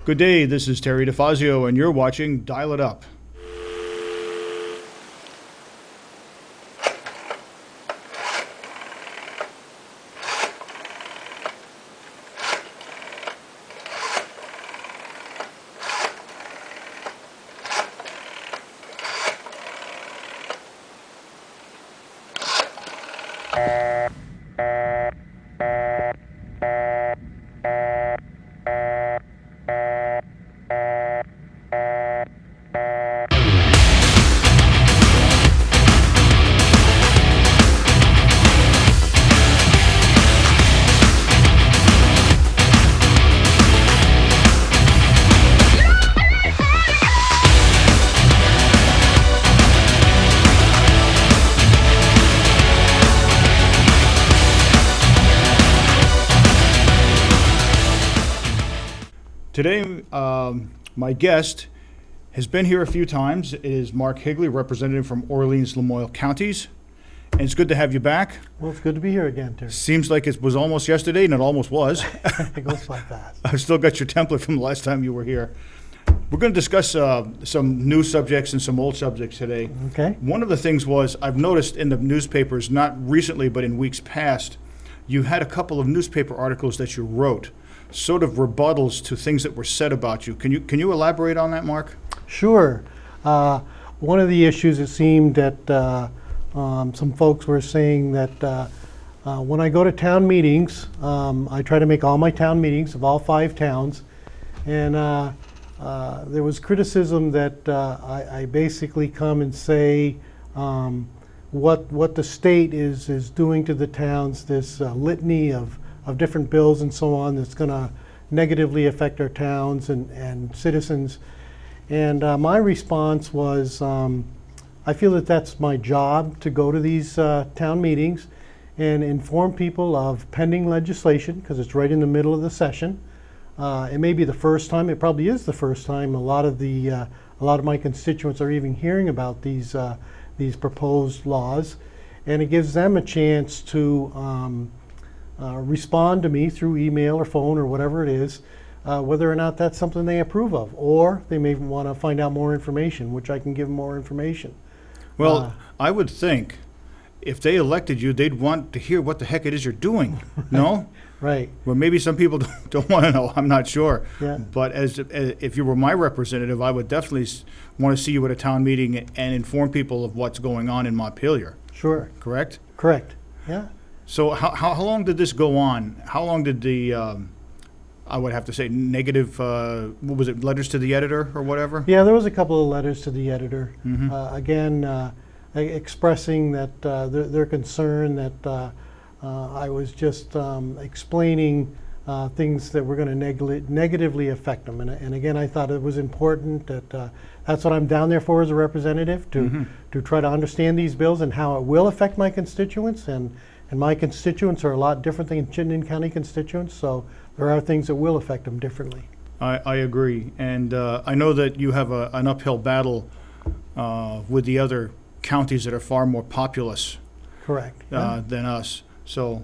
Good day, this is Terry DeFazio, and you're watching Dial It Up. Today, my guest has been here a few times. It is Mark Higley, representative from Orleans, Lamoille counties. And it's good to have you back. Well, it's good to be here again, Terry. Seems like it was almost yesterday, and it almost was. It goes like that. I've still got your template from the last time you were here. We're going to discuss some new subjects and some old subjects today. Okay. One of the things was, I've noticed in the newspapers, not recently, but in weeks past, you had a couple of newspaper articles that you wrote, sort of rebuttals to things that were said about you. Can you elaborate on that, Mark? Sure. One of the issues, it seemed that some folks were saying that when I go to town meetings, I try to make all my town meetings of all 5 towns, and there was criticism that I basically come and say what the state is doing to the towns, this litany of different bills and so on that's going to negatively affect our towns and citizens. And my response was, I feel that that's my job to go to these town meetings and inform people of pending legislation, because it's right in the middle of the session. It may be the first time, it probably is the first time a lot of my constituents are even hearing about these proposed laws, and it gives them a chance to respond to me through email or phone or whatever it is, whether or not that's something they approve of, or they may want to find out more information, which I can give them more information. Well, I would think if they elected you, they'd want to hear what the heck it is you're doing, no? Right. Well, maybe some people don't want to know, I'm not sure. Yeah. But if you were my representative, I would definitely want to see you at a town meeting and inform people of what's going on in Montpelier. Sure. Correct? Correct. Yeah. So how long did this go on? How long did the, I would have to say, negative, what was it, letters to the editor or whatever? Yeah, there was a couple of letters to the editor, Mm-hmm. again, expressing that their concern that I was just explaining things that were going to negatively affect them. And again, I thought it was important that that's what I'm down there for as a representative, to try to understand these bills and how it will affect my constituents. And my constituents are a lot different than Chittenden County constituents, so there are things that will affect them differently. I agree. And I know that you have an uphill battle with the other counties that are far more populous Correct. than us. So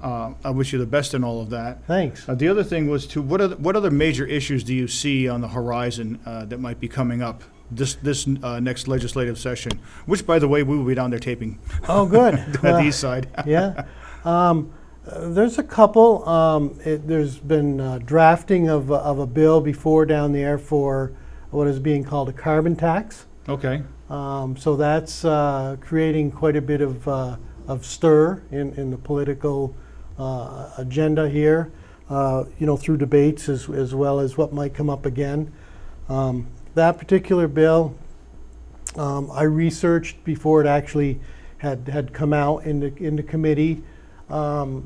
I wish you the best in all of that. Thanks. The other thing was, too, what other major issues do you see on the horizon that might be coming up this next legislative session, which, by the way, we will be down there taping. Oh, good. At the east side. Yeah. There's a couple. There's been drafting of a bill before down there for what is being called a carbon tax. Okay. So that's creating quite a bit of stir in the political agenda here, through debates as well as what might come up again. That particular bill, I researched before it actually had come out into committee, and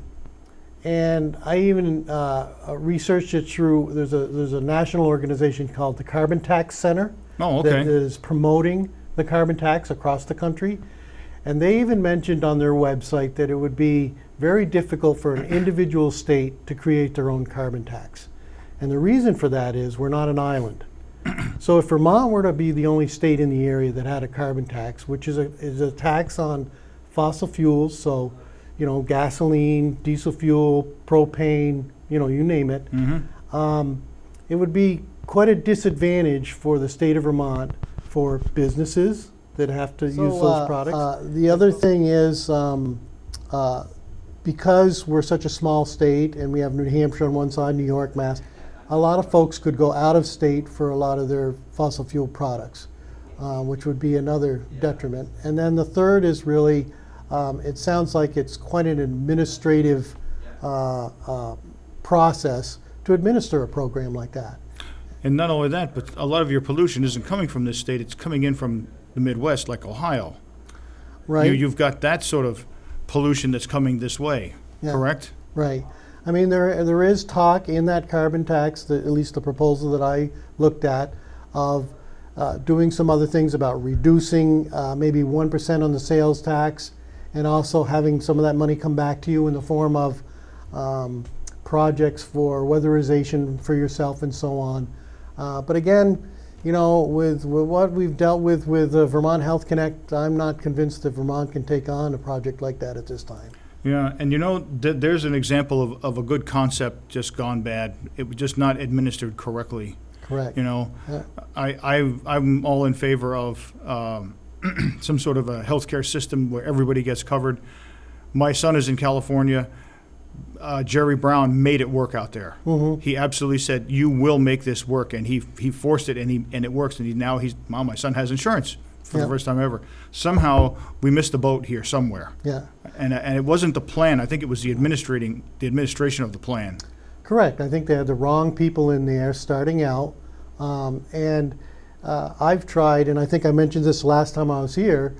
I even researched it through. There's a national organization called the Carbon Tax Center. Oh, okay. That is promoting the carbon tax across the country, and they even mentioned on their website that it would be very difficult for an individual state to create their own carbon tax, and the reason for that is we're not an island. So if Vermont were to be the only state in the area that had a carbon tax, which is a tax on fossil fuels, so gasoline, diesel fuel, propane, you name it, it would be quite a disadvantage for the state of Vermont for businesses that have to use those products. The other thing is, because we're such a small state and we have New Hampshire on one side, New York, Mass, a lot of folks could go out of state for a lot of their fossil fuel products, which would be another detriment. And then the third is really, it sounds like it's quite an administrative process to administer a program like that. And not only that, but a lot of your pollution isn't coming from this state, it's coming in from the Midwest, like Ohio. Right. You've got that sort of pollution that's coming this way, Yeah. correct? Right. I mean, there is talk in that carbon tax, at least the proposal that I looked at, of doing some other things about reducing maybe 1% on the sales tax, and also having some of that money come back to you in the form of projects for weatherization for yourself and so on. But again, you know, with what we've dealt with Vermont Health Connect, I'm not convinced that Vermont can take on a project like that at this time. Yeah, and you know, there's an example of a good concept just gone bad. It was just not administered correctly. Correct. You know, Yeah. I'm all in favor of some sort of a healthcare system where everybody gets covered. My son is in California. Jerry Brown made it work out there. Mm-hmm. He absolutely said, "You will make this work," and he forced it, and it works. And now my son has insurance for Yeah. the first time ever. Somehow we missed the boat here somewhere, Yeah. and it wasn't the plan. I think it was the administration of the plan. Correct. I think they had the wrong people in there starting out. And I've tried, and I think I mentioned this last time I was here,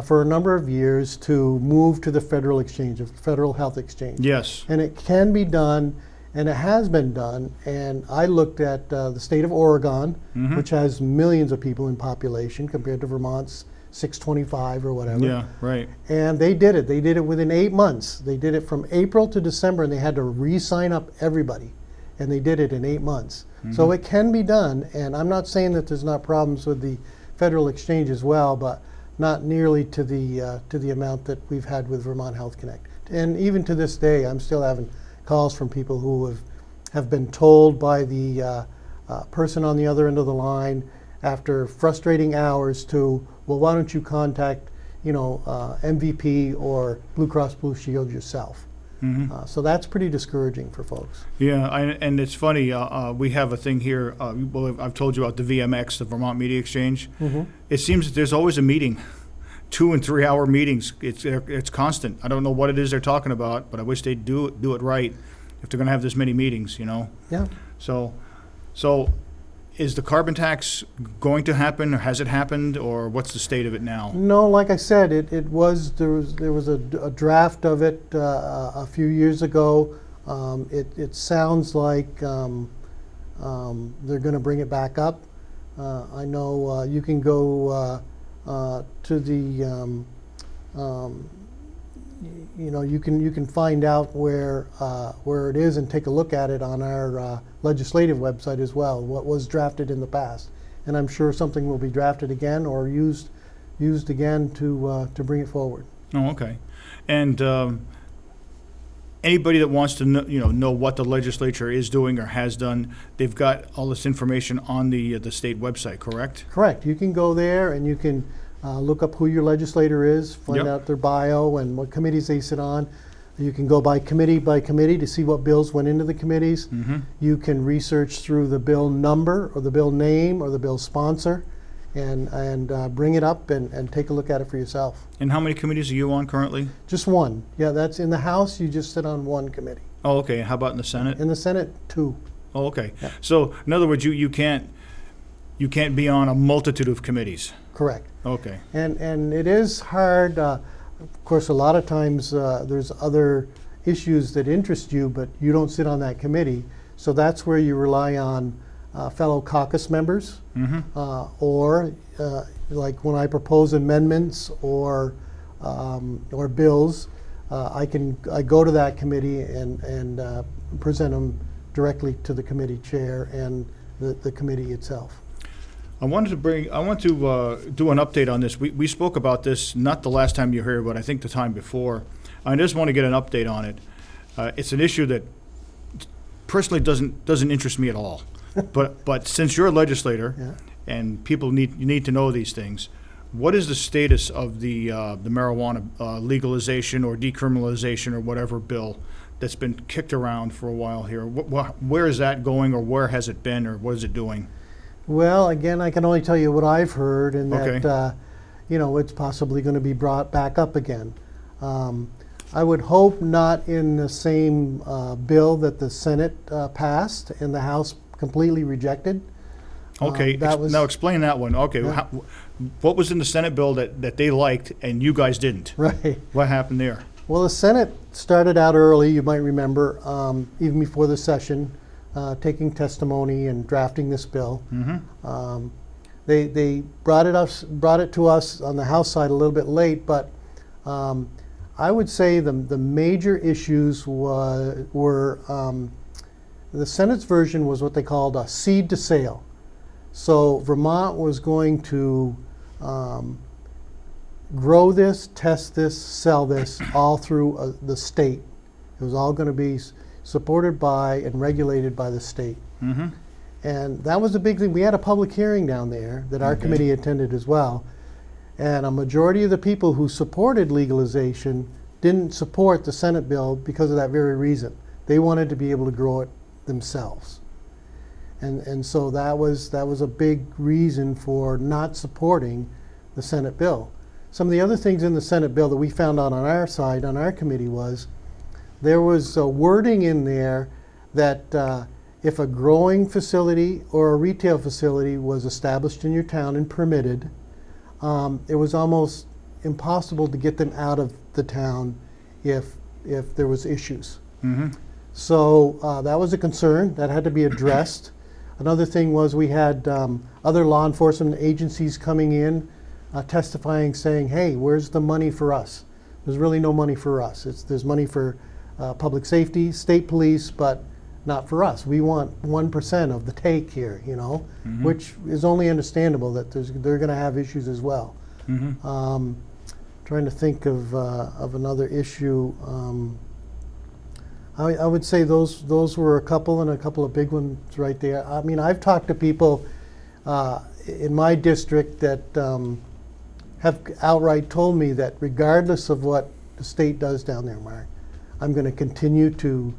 for a number of years to move to the federal exchange, the federal health exchange. Yes. And it can be done, and it has been done. And I looked at the state of Oregon, which has millions of people in population compared to Vermont's 625 or whatever. Yeah. Right. And they did it. They did it within 8 months. They did it from April to December, and they had to re-sign up everybody. And they did it in 8 months. So it can be done, and I'm not saying that there's not problems with the federal exchange as well, but not nearly to the amount that we've had with Vermont Health Connect. And even to this day, I'm still having calls from people who have been told by the person on the other end of the line after frustrating hours to, well, why don't you contact, you know, MVP or Blue Cross Blue Shield yourself? So that's pretty discouraging for folks. Yeah, and it's funny. We have a thing here. Well, I've told you about the VMX, the Vermont Media Exchange. It seems that there's always a meeting, 2 and 3 hour meetings. It's constant. I don't know what it is they're talking about, but I wish they'd do it right if they're going to have this many meetings. You know. Yeah. So, is the carbon tax going to happen, or has it happened, or what's the state of it now? No, like I said, there was a draft of it a few years ago. It sounds like they're going to bring it back up. I know you can go to the you know, you can find out where it is and take a look at it on our legislative website as well, what was drafted in the past. And I'm sure something will be drafted again or used again to bring it forward. Oh, okay. And anybody that wants to know what the legislature is doing or has done, they've got all this information on the state website, correct? Correct. You can go there and you can look up who your legislator is, find out their bio and what committees they sit on. You can go by committee to see what bills went into the committees. You can research through the bill number or the bill name or the bill sponsor and bring it up and take a look at it for yourself. And how many committees are you on currently? Just one. Yeah, that's in the House, you just sit on one committee. Oh, okay. How about in the Senate? In the Senate, 2. Oh, okay. Yeah. So, in other words, you can't be on a multitude of committees. Correct. Okay. And it is hard. Of course, a lot of times there's other issues that interest you, but you don't sit on that committee. So that's where you rely on fellow caucus members, or like when I propose amendments or bills, I go to that committee and present them directly to the committee chair and the committee itself. I want to do an update on this. We spoke about this not the last time you were here, but I think the time before. I just want to get an update on it. It's an issue that personally doesn't interest me at all. But since you're a legislator, Yeah. and people need to know these things, what is the status of the marijuana legalization or decriminalization or whatever bill that's been kicked around for a while here? Where is that going, or where has it been, or what is it doing? Well, again, I can only tell you what I've heard, and Okay. that it's possibly going to be brought back up again. I would hope not in the same bill that the Senate passed and the House completely rejected. Okay, now explain that one. Okay, Yeah. what was in the Senate bill that they liked and you guys didn't? Right. What happened there? Well, the Senate started out early, you might remember, even before the session, taking testimony and drafting this bill. Mm-hmm. They brought it to us on the House side a little bit late, but I would say the major issues were the Senate's version was what they called a seed to sale. So Vermont was going to grow this, test this, sell this all through the state. It was all going to be supported by and regulated by the state. Mm-hmm. And that was a big thing. We had a public hearing down there that our committee attended as well. And a majority of the people who supported legalization didn't support the Senate bill because of that very reason. They wanted to be able to grow it themselves. And so that was a big reason for not supporting the Senate bill. Some of the other things in the Senate bill that we found out on our side, on our committee, was there was a wording in there that if a growing facility or a retail facility was established in your town and permitted, it was almost impossible to get them out of the town if there was issues. Mm-hmm. So that was a concern that had to be addressed. Another thing was we had other law enforcement agencies coming in, testifying, saying, hey, where's the money for us? There's really no money for us. There's money for public safety, state police, but not for us. We want 1% of the take here, Mm-hmm. which is only understandable that they're going to have issues as well. Mm-hmm. Trying to think of another issue. I would say those were a couple of big ones right there. I mean, I've talked to people in my district that have outright told me that regardless of what the state does down there, Mark, I'm going to continue to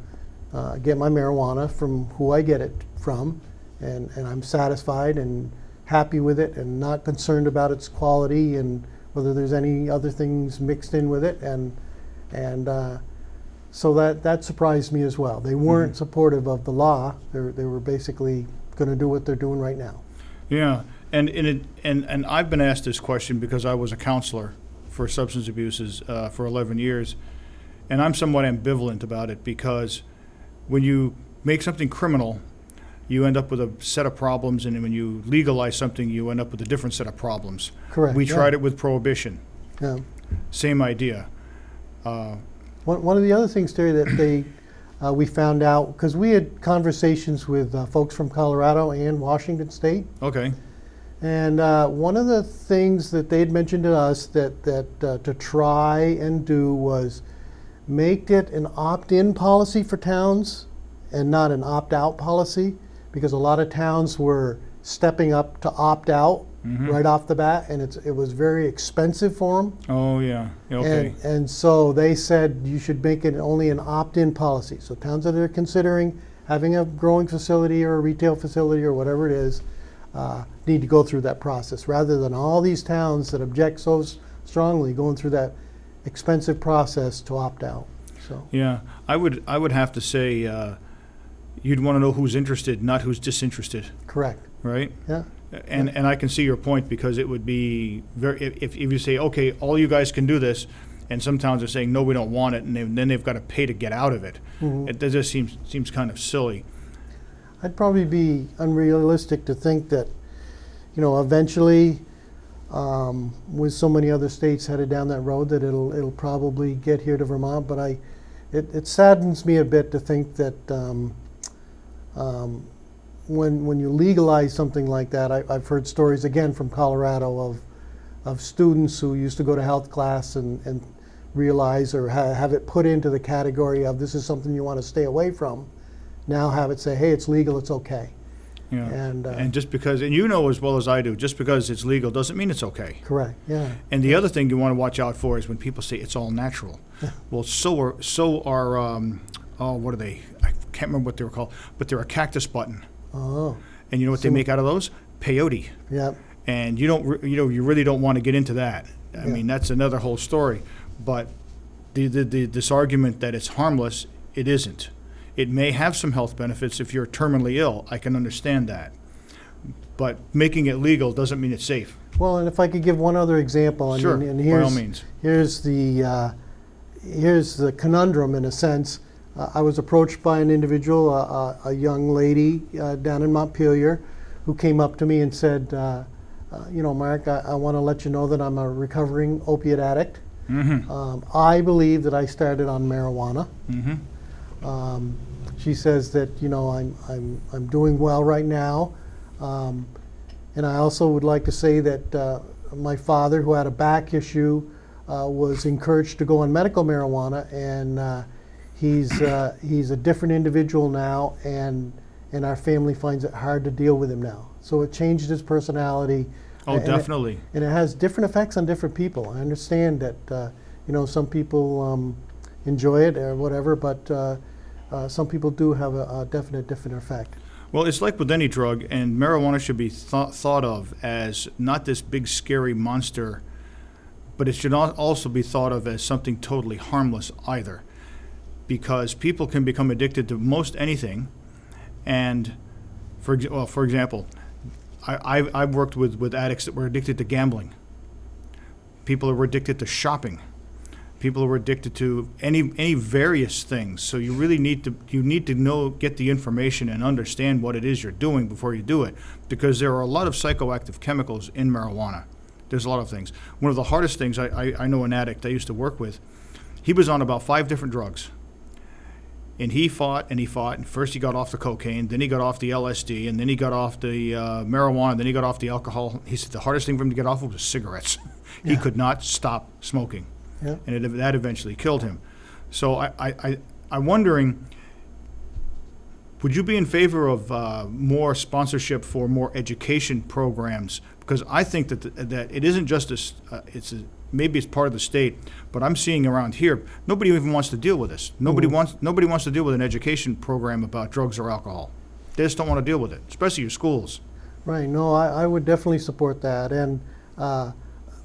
get my marijuana from who I get it from, and I'm satisfied and happy with it and not concerned about its quality and whether there's any other things mixed in with it. And so that surprised me as well. They weren't supportive of the law. They were basically going to do what they're doing right now. Yeah, and I've been asked this question because I was a counselor for substance abuses for 11 years, and I'm somewhat ambivalent about it because when you make something criminal, you end up with a set of problems, and when you legalize something, you end up with a different set of problems. Correct. We yeah. tried it with prohibition. Yeah. Same idea. One of the other things, Terry, that we found out, because we had conversations with folks from Colorado and Washington State, Okay. and one of the things that they'd mentioned to us that to try and do was make it an opt-in policy for towns and not an opt-out policy, because a lot of towns were stepping up to opt out right off the bat, and it was very expensive for them. Oh, yeah. Okay. And so they said you should make it only an opt-in policy. So towns that are considering having a growing facility or a retail facility or whatever it is need to go through that process, rather than all these towns that object so strongly going through that expensive process to opt out. So Yeah, I would have to say you'd want to know who's interested, not who's disinterested, correct. right? Yeah. And I can see your point, because it would be very, if you say, okay, all you guys can do this, and some towns are saying, no, we don't want it, and then they've got to pay to get out of it. It just seems kind of silly. I'd probably be unrealistic to think that, eventually, with so many other states headed down that road, that it'll probably get here to Vermont. But it saddens me a bit to think that when you legalize something like that, I've heard stories again from Colorado of students who used to go to health class and realize or have it put into the category of this is something you want to stay away from. Now have it say, hey, it's legal, it's okay. Yeah. And, And just because, and you know as well as I do, just because it's legal doesn't mean it's okay. correct, yeah. And the other thing you want to watch out for is when people say it's all natural. Well, so are oh, what are they? I can't remember what they were called, but they're a cactus button. Oh, And you know what they make out of those? Peyote. yeah, And you really don't want to get into that. I Yeah. mean, that's another whole story. But this argument that it's harmless, it isn't. It may have some health benefits if you're terminally ill. I can understand that. But making it legal doesn't mean it's safe. well, and if I could give one other example, I Sure, mean, and by all means. here's the conundrum in a sense. I was approached by an individual, a young lady down in Montpelier, who came up to me and said, you know, Mark, I want to let you know that I'm a recovering opiate addict. I believe that I started on marijuana. She says that, you know, I'm doing well right now. And I also would like to say that my father, who had a back issue, was encouraged to go on medical marijuana, and he's a different individual now, and our family finds it hard to deal with him now. So it changed his personality. Oh, and definitely. and it has different effects on different people. I understand that, you know, some people enjoy it or whatever, but some people do have a definite different effect. Well, it's like with any drug, and marijuana should be thought of as not this big scary monster, but it should also be thought of as something totally harmless either, because people can become addicted to most anything. And for example, I've worked with addicts that were addicted to gambling, people who were addicted to shopping, people who are addicted to any various things. So you really need to get the information and understand what it is you're doing before you do it, because there are a lot of psychoactive chemicals in marijuana. There's a lot of things. One of the hardest things, I know an addict I used to work with, he was on about 5 different drugs. And he fought, and first he got off the cocaine, then he got off the LSD, and then he got off the marijuana, then he got off the alcohol. He said the hardest thing for him to get off of was cigarettes. He could not stop smoking. Yeah. And that eventually killed him. So I'm wondering, would you be in favor of more sponsorship for more education programs? Because I think that it isn't just maybe it's part of the state, but I'm seeing around here, nobody even wants to deal with this. Nobody wants to deal with an education program about drugs or alcohol. They just don't want to deal with it, especially your schools. Right. No, I would definitely support that. And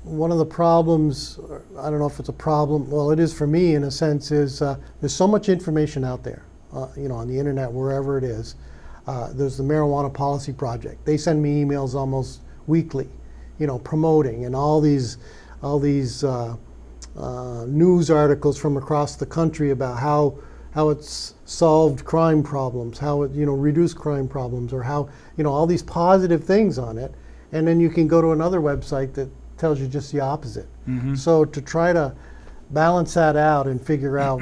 one of the problems, I don't know if it's a problem, well, it is for me in a sense, is there's so much information out there, you know, on the internet, wherever it is. There's the Marijuana Policy Project. They send me emails almost weekly, you know, promoting, and all these news articles from across the country about how it's solved crime problems, how it, you know, reduced crime problems, or how, you know, all these positive things on it. And then you can go to another website that tells you just the opposite. So to try to balance that out and figure out,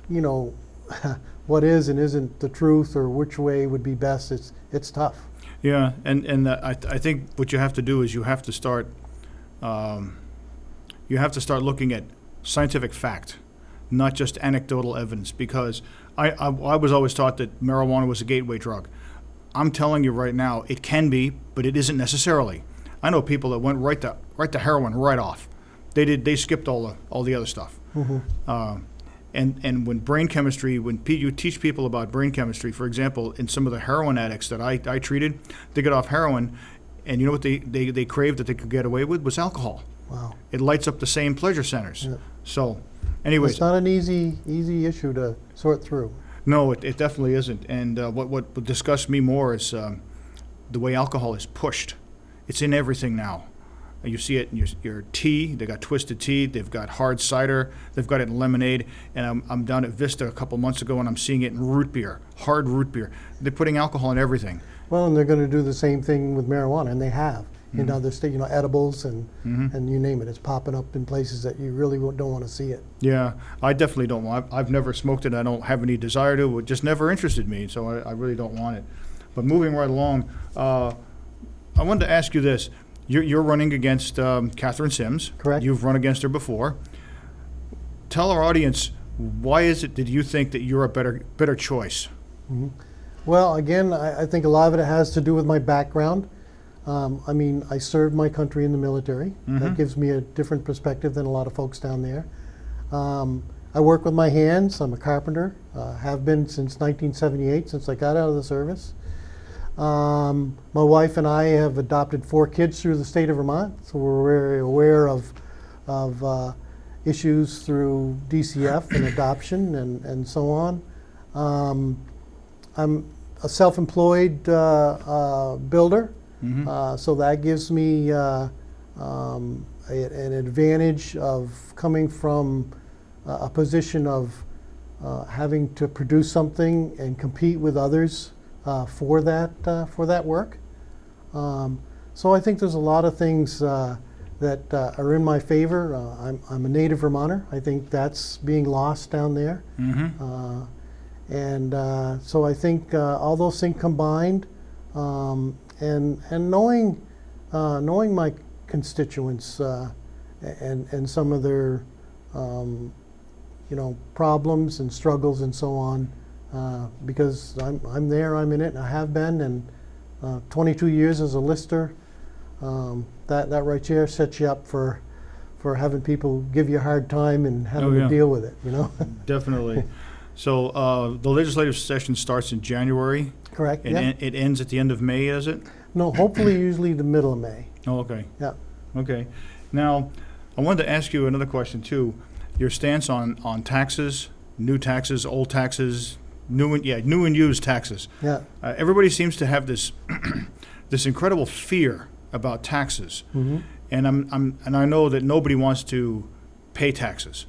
you know, what is and isn't the truth, or which way would be best, it's tough. Yeah, and I think what you have to do is you have to start looking at scientific fact, not just anecdotal evidence, because I was always taught that marijuana was a gateway drug. I'm telling you right now, it can be, but it isn't necessarily. I know people that went right to heroin right off. They skipped all the other stuff. And when brain chemistry, when you teach people about brain chemistry, for example, in some of the heroin addicts that I treated, they got off heroin, and you know what they craved that they could get away with was alcohol. Wow. It lights up the same pleasure centers. Yeah. So, anyways. It's not an easy issue to sort through. No, it definitely isn't. And what disgusts me more is the way alcohol is pushed. It's in everything now. You see it in your tea. They got twisted tea. They've got hard cider. They've got it in lemonade. And I'm down at Vista a couple months ago, and I'm seeing it in root beer, hard root beer. They're putting alcohol in everything. Well, and they're going to do the same thing with marijuana, and they have. In other states, you know, edibles and you name it. It's popping up in places that you really don't want to see it. Yeah, I definitely don't want. I've never smoked it. I don't have any desire to. It just never interested me, so I really don't want it. But moving right along, I wanted to ask you this. You're running against Catherine Sims. Correct. You've run against her before. Tell our audience, why is it that you think that you're a better choice? Well, again, I think a lot of it has to do with my background. I mean, I served my country in the military. That gives me a different perspective than a lot of folks down there. I work with my hands. I'm a carpenter. Have been since 1978, since I got out of the service. My wife and I have adopted 4 kids through the state of Vermont, so we're very aware of issues through DCF and adoption and so on. I'm a self-employed builder, so that gives me an advantage of coming from a position of having to produce something and compete with others for that work. So I think there's a lot of things that are in my favor. I'm a native Vermonter. I think that's being lost down there. So I think all those things combined, and knowing my constituents and some of their problems and struggles and so on, because I'm there, I'm in it, and I have been, and 22 years as a lister. That right there sets you up for having people give you a hard time and having to deal with it, Definitely. So the legislative session starts in January. Correct. And it ends at the end of May, is it? No, hopefully usually the middle of May. Oh, okay. Yeah. Okay. Now, I wanted to ask you another question too. Your stance on taxes, new taxes, old taxes, new and used taxes. Yeah. Everybody seems to have this this incredible fear about taxes, and I know that nobody wants to pay taxes.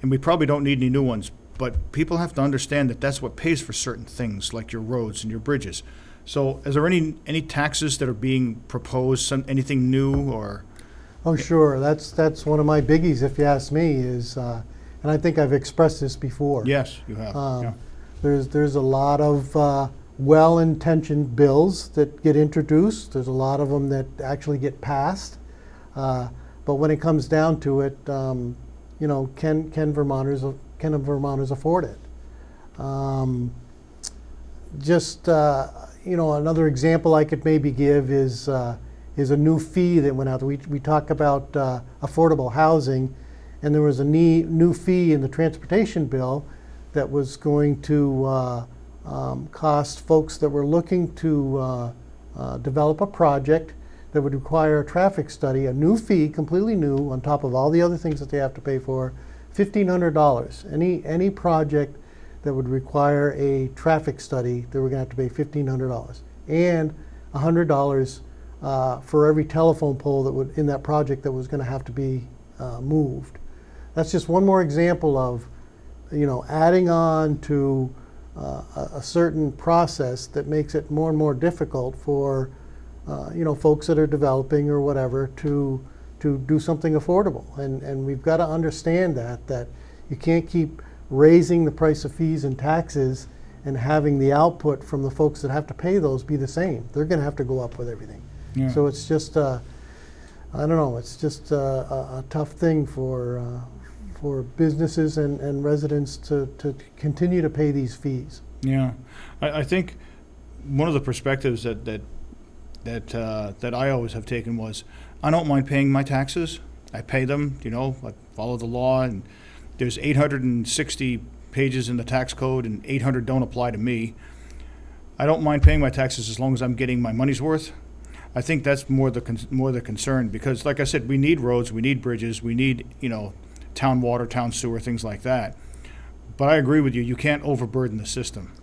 And we probably don't need any new ones, but people have to understand that that's what pays for certain things, like your roads and your bridges. So is there any taxes that are being proposed, anything new or? Oh, sure. That's one of my biggies, if you ask me, is, and I think I've expressed this before. Yes, you have. Yeah. There's a lot of well-intentioned bills that get introduced. There's a lot of them that actually get passed. But when it comes down to it, can Vermonters afford it? Another example I could maybe give is a new fee that went out. We talk about affordable housing, and there was a new fee in the transportation bill that was going to cost folks that were looking to develop a project that would require a traffic study, a new fee, completely new, on top of all the other things that they have to pay for, $1,500. Any project that would require a traffic study, they were going to have to pay $1,500, and $100 for every telephone pole that would in that project that was going to have to be moved. That's just one more example of, adding on to a certain process that makes it more and more difficult for folks that are developing or whatever to do something affordable. And we've got to understand that you can't keep raising the price of fees and taxes and having the output from the folks that have to pay those be the same. They're going to have to go up with everything. Yeah. So it's just, I don't know, it's just a tough thing for businesses and residents to continue to pay these fees. Yeah, I think one of the perspectives that I always have taken was, I don't mind paying my taxes. I pay them, I follow the law, and there's 860 pages in the tax code, and 800 don't apply to me. I don't mind paying my taxes as long as I'm getting my money's worth. I think that's more the concern, because, like I said, we need roads, we need bridges, we need town water, town sewer, things like that. But I agree with you. You can't overburden the system.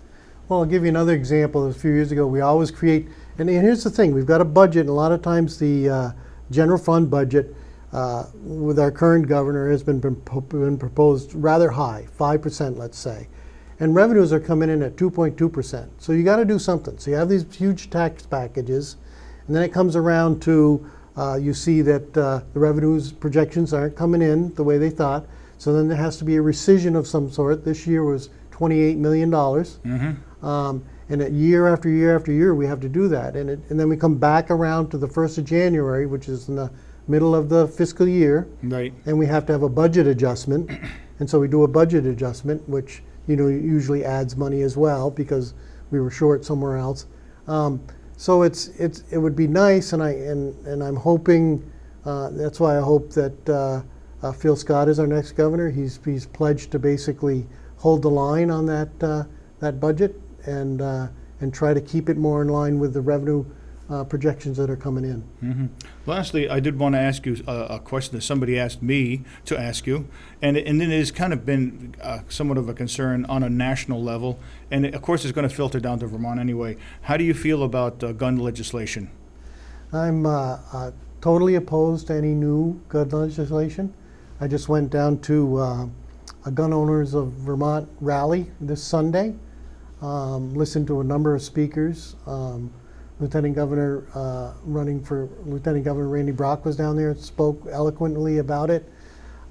Well, I'll give you another example. A few years ago, we always create, and here's the thing: we've got a budget, and a lot of times the general fund budget with our current governor has been proposed rather high, 5%, let's say, and revenues are coming in at 2.2%. So you got to do something. So you have these huge tax packages, and then it comes around to you see that the revenues projections aren't coming in the way they thought. So then there has to be a rescission of some sort. This year was $28 million. And year after year after year, we have to do that. And then we come back around to the 1st of January, which is in the middle of the fiscal year. Right. And we have to have a budget adjustment. And so we do a budget adjustment, which usually adds money as well because we were short somewhere else. So it would be nice, and I'm hoping. That's why I hope that Phil Scott is our next governor. He's pledged to basically hold the line on that budget and try to keep it more in line with the revenue projections that are coming in. Mm-hmm. Lastly, I did want to ask you a question that somebody asked me to ask you, and it has kind of been somewhat of a concern on a national level, and of course it's going to filter down to Vermont anyway. How do you feel about gun legislation? I'm totally opposed to any new gun legislation. I just went down to a Gun Owners of Vermont rally this Sunday, listened to a number of speakers. Lieutenant Governor Lieutenant Governor Randy Brock was down there and spoke eloquently about it.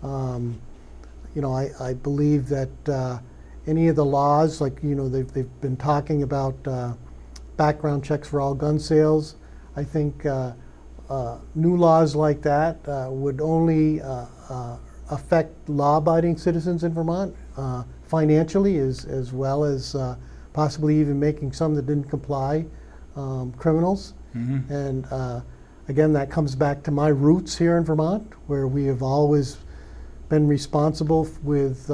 I believe that any of the laws, like they've been talking about background checks for all gun sales. I think new laws like that would only affect law-abiding citizens in Vermont financially, as well as possibly even making some that didn't comply criminals. Mm-hmm. And again, that comes back to my roots here in Vermont, where we have always been responsible with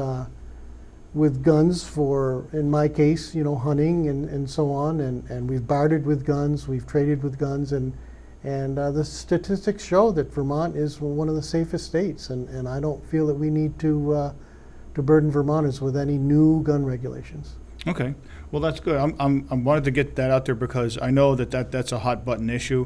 guns for, in my case, hunting and so on. And we've bartered with guns, we've traded with guns, and the statistics show that Vermont is one of the safest states. And I don't feel that we need to burden Vermonters with any new gun regulations. Okay, well that's good. I wanted to get that out there because I know that's a hot button issue.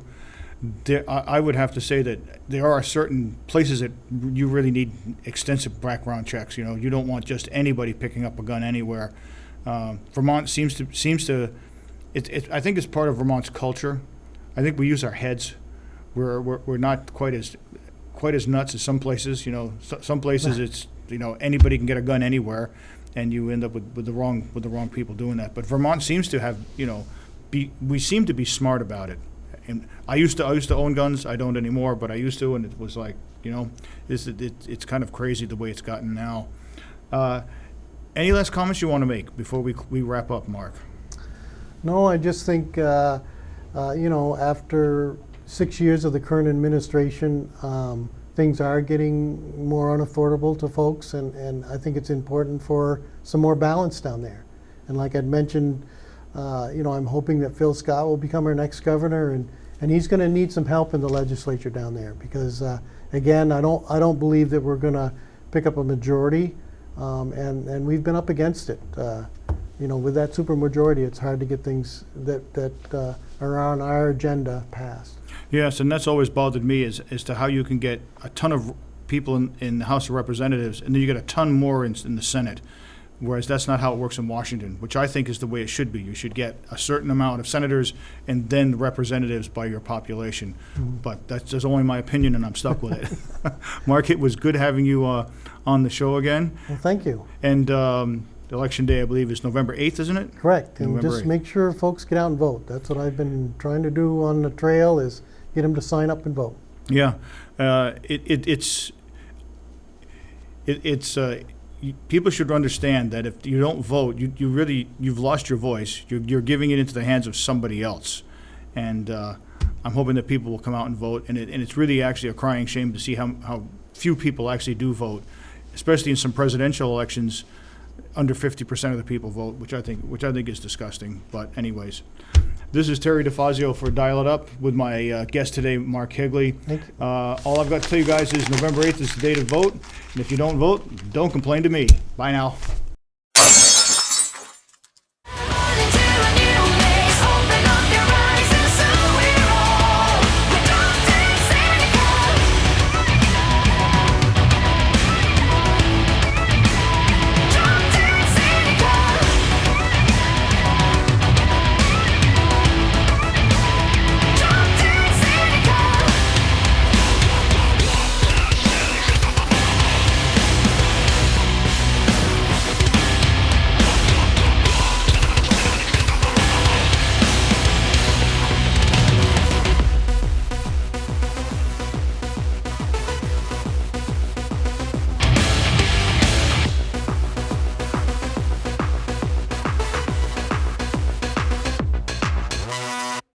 I would have to say that there are certain places that you really need extensive background checks. You don't want just anybody picking up a gun anywhere. Vermont seems to. I think it's part of Vermont's culture. I think we use our heads. We're not quite as nuts as some places. Some places it's anybody can get a gun anywhere, and you end up with the wrong people doing that. But Vermont seems to have we seem to be smart about it. And I used to own guns. I don't anymore, but I used to, and it was like it's kind of crazy the way it's gotten now. Any last comments you want to make before we wrap up, Mark? No, I just think after 6 years of the current administration, things are getting more unaffordable to folks, and I think it's important for some more balance down there. And like I'd mentioned, I'm hoping that Phil Scott will become our next governor, and he's going to need some help in the legislature down there because, again, I don't believe that we're going to pick up a majority, and we've been up against it. With that supermajority, it's hard to get things that are on our agenda passed. Yes, and that's always bothered me as to how you can get a ton of people in the House of Representatives, and then you get a ton more in the Senate, whereas that's not how it works in Washington, which I think is the way it should be. You should get a certain amount of senators and then representatives by your population. Mm-hmm. But that's just only my opinion, and I'm stuck with it. Mark, it was good having you on the show again. Well, thank you. And Election Day, I believe, is November 8th, isn't it? Correct. And November just 8th. Make sure folks get out and vote. That's what I've been trying to do on the trail, is get them to sign up and vote. Yeah. People should understand that if you don't vote, you've lost your voice. You're giving it into the hands of somebody else. And I'm hoping that people will come out and vote. And it's really actually a crying shame to see how few people actually do vote, especially in some presidential elections. Under 50% of the people vote, which I think is disgusting. But anyways, this is Terry DeFazio for Dial It Up with my guest today, Mark Higley. Thank you. All I've got to tell you guys is November 8th is the day to vote. And if you don't vote, don't complain to me. Bye now.